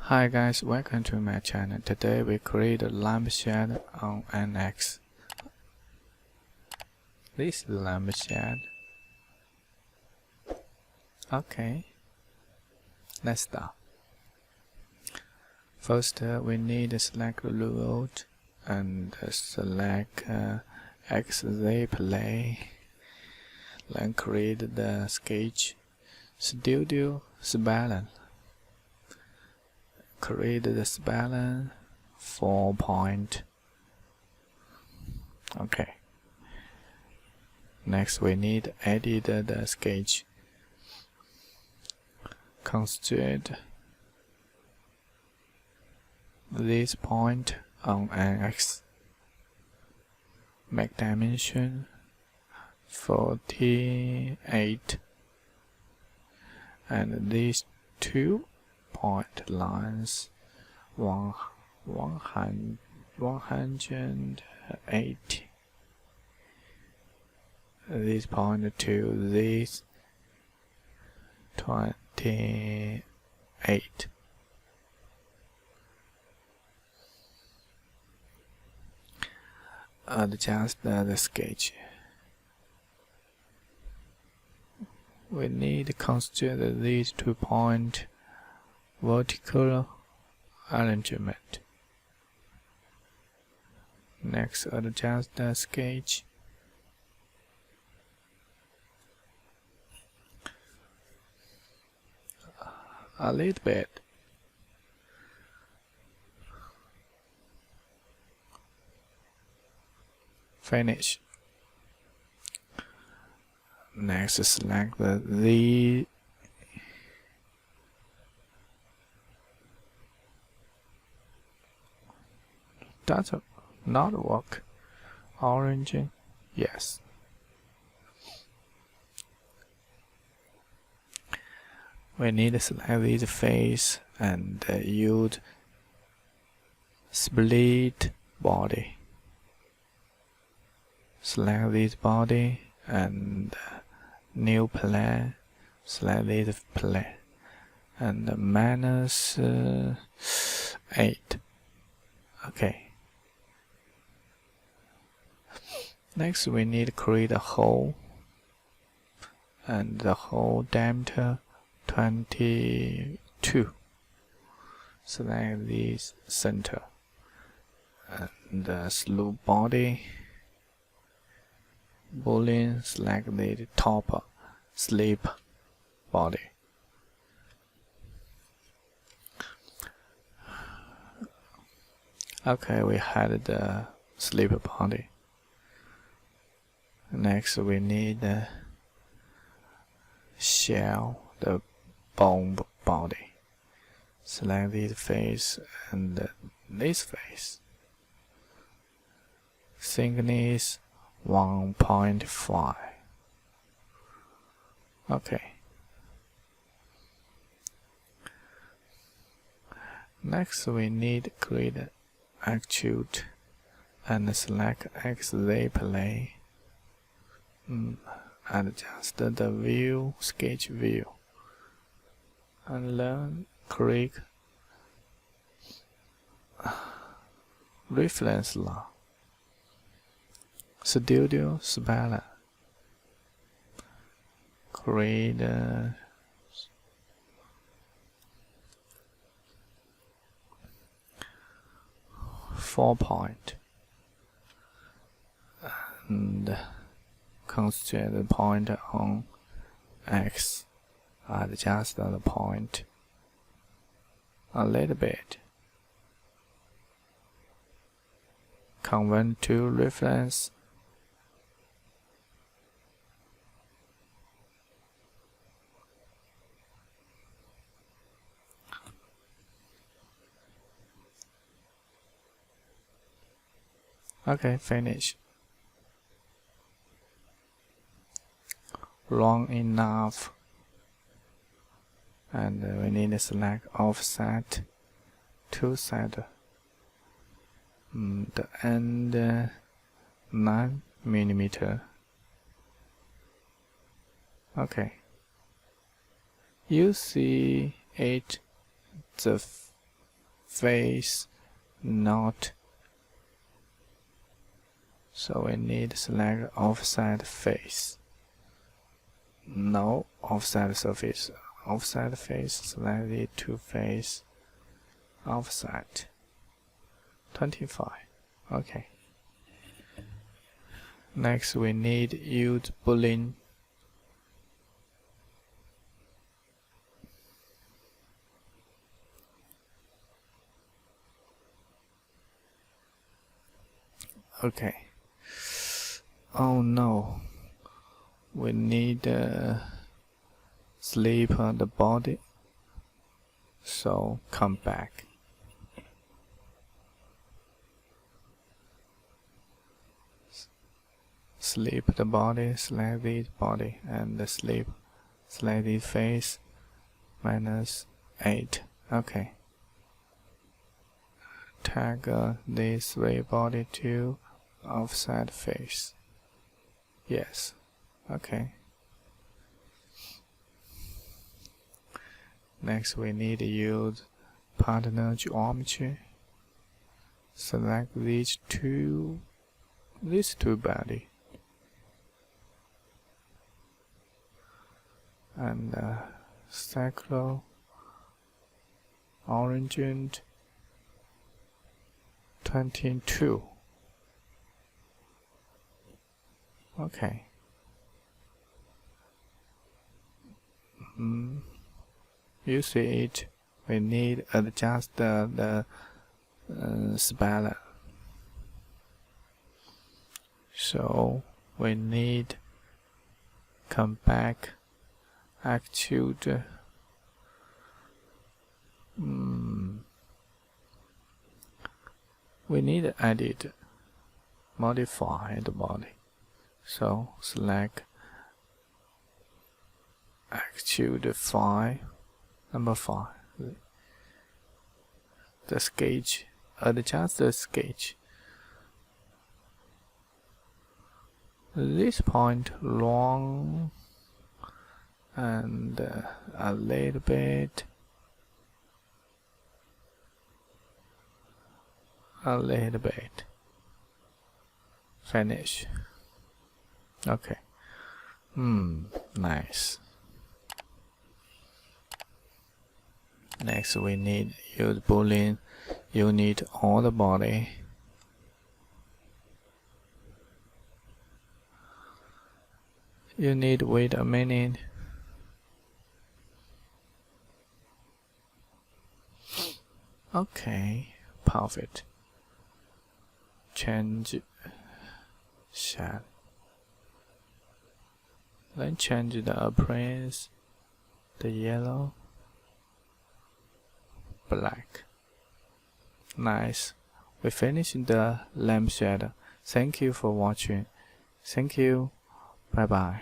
Hi guys, welcome to my channel. Today we create a lampshade on NX. This is the lampshade. Okay, let's start. First, we need to select the root and select XZ plane. Then create the sketch studio spline. Create the spline 4 point. Okay. Next, we need to edit the sketch. Construct this point on NX. Make dimension 48, and these 2 point lines 180. This point to this 28. Adjust the sketch. We need to construct these 2 point vertical arrangement. Next, adjust the sketch. A little bit. Finish. Next, select the does not work. Orange, yes. We need to select this face and use split body. Select this body and new plane. Select this plane and -8. Okay. Next, we need to create a hole, and the hole diameter 22. Select this center and the slope body. Boolean, select the top slip body. Okay, we had the slip body. Next, we need the shell, the bone body. Select this face and this face. Thickness 1.5. Okay. Next, we need to create extrude and select XZ plane. Adjust the view, sketch view, and then click reference line. Studio spline. Create 4 point and construct the point on X. Adjust the point a little bit. Convert to reference. Okay, finish. Long enough, and we need to select offset 2 center. The end 9 mm. Okay. You see it, the face, not. So we need to select offset face. No, offset surface. Offset face, select it to face. Offset 25. Okay. Next we need use boolean. Okay. Oh no. We need sleep on the body. So come back. Sleep the body, select the body, and the sleep, select the face, -8. Okay. Tag these three body to offset face. Yes. Okay. Next we need to use partner geometry. Select these two body. And cyclo origin 22. Okay. You see it. We need adjust the speller. So we need come back. Extrude. We need to edit, modify the body. So select extrude 5, number 5. The sketch, adjust the sketch. This point long and a little bit. Finish. Okay. Nice. Next we need use boolean unit all the body. You need wait a minute. Okay, perfect. Change shadow. Then change the appearance, the yellow, black. Nice. We finished the lampshade. Thank you for watching. Thank you. Bye bye.